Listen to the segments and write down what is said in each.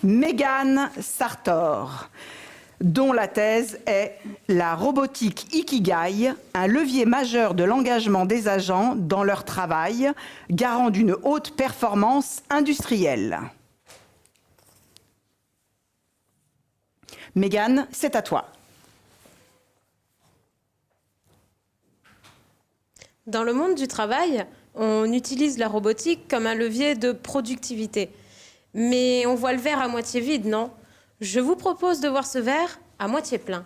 Megan Sartor, dont la thèse est « La robotique Ikigai, un levier majeur de l'engagement des agents dans leur travail, garant d'une haute performance industrielle ». Megan, c'est à toi. Dans le monde du travail, on utilise la robotique comme un levier de productivité. Mais on voit le verre à moitié vide, non? Je vous propose de voir ce verre à moitié plein.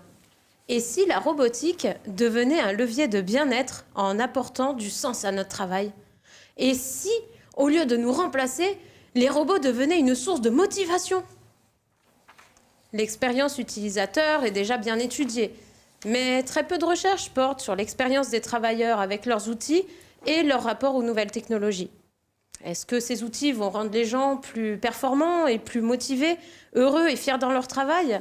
Et si la robotique devenait un levier de bien-être en apportant du sens à notre travail? Et si, au lieu de nous remplacer, les robots devenaient une source de motivation? L'expérience utilisateur est déjà bien étudiée, mais très peu de recherches portent sur l'expérience des travailleurs avec leurs outils et leur rapport aux nouvelles technologies. Est-ce que ces outils vont rendre les gens plus performants et plus motivés, heureux et fiers dans leur travail?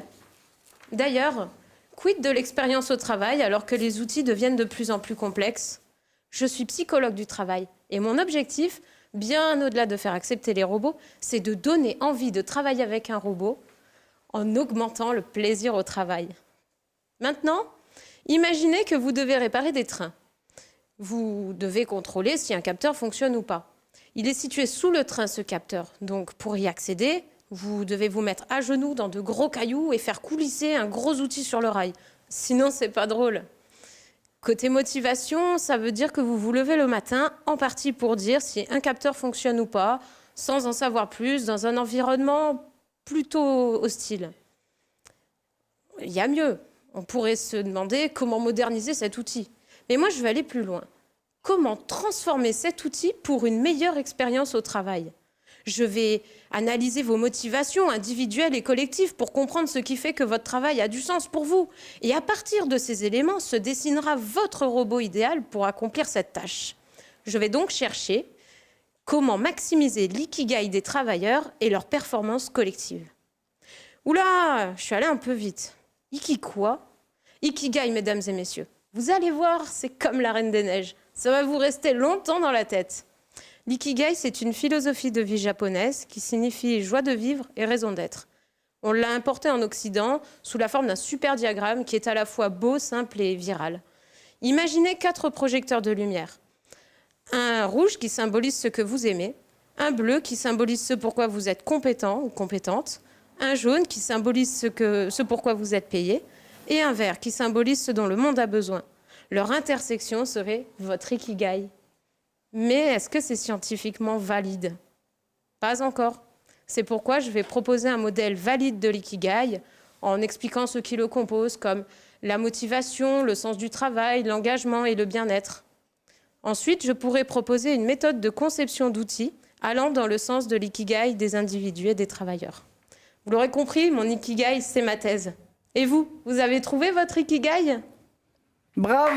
D'ailleurs, quid de l'expérience au travail alors que les outils deviennent de plus en plus complexes? Je suis psychologue du travail et mon objectif, bien au-delà de faire accepter les robots, c'est de donner envie de travailler avec un robot en augmentant le plaisir au travail. Maintenant, imaginez que vous devez réparer des trains. Vous devez contrôler si un capteur fonctionne ou pas. Il est situé sous le train, ce capteur. Donc, pour y accéder, vous devez vous mettre à genoux dans de gros cailloux et faire coulisser un gros outil sur le rail. Sinon, c'est pas drôle. Côté motivation, ça veut dire que vous vous levez le matin, en partie pour dire si un capteur fonctionne ou pas, sans en savoir plus, dans un environnement plutôt hostile. Il y a mieux. On pourrait se demander comment moderniser cet outil. Mais moi, je vais aller plus loin. Comment transformer cet outil pour une meilleure expérience au travail? Je vais analyser vos motivations individuelles et collectives pour comprendre ce qui fait que votre travail a du sens pour vous. Et à partir de ces éléments, se dessinera votre robot idéal pour accomplir cette tâche. Je vais donc chercher comment maximiser l'ikigai des travailleurs et leur performance collective. Oula, je suis allée un peu vite. Quoi? Ikigai, mesdames et messieurs. Vous allez voir, c'est comme la Reine des Neiges. Ça va vous rester longtemps dans la tête. L'ikigai, c'est une philosophie de vie japonaise qui signifie joie de vivre et raison d'être. On l'a importé en Occident sous la forme d'un super diagramme qui est à la fois beau, simple et viral. Imaginez 4 projecteurs de lumière. Un rouge qui symbolise ce que vous aimez, un bleu qui symbolise ce pourquoi vous êtes compétent ou compétente, un jaune qui symbolise ce pourquoi vous êtes payé, et un vert qui symbolise ce dont le monde a besoin. Leur intersection serait votre ikigai. Mais est-ce que c'est scientifiquement valide? Pas encore. C'est pourquoi je vais proposer un modèle valide de l'ikigai en expliquant ce qui le compose, comme la motivation, le sens du travail, l'engagement et le bien-être. Ensuite, je pourrais proposer une méthode de conception d'outils allant dans le sens de l'ikigai des individus et des travailleurs. Vous l'aurez compris, mon ikigai, c'est ma thèse. Et vous, vous avez trouvé votre ikigai? Bravo!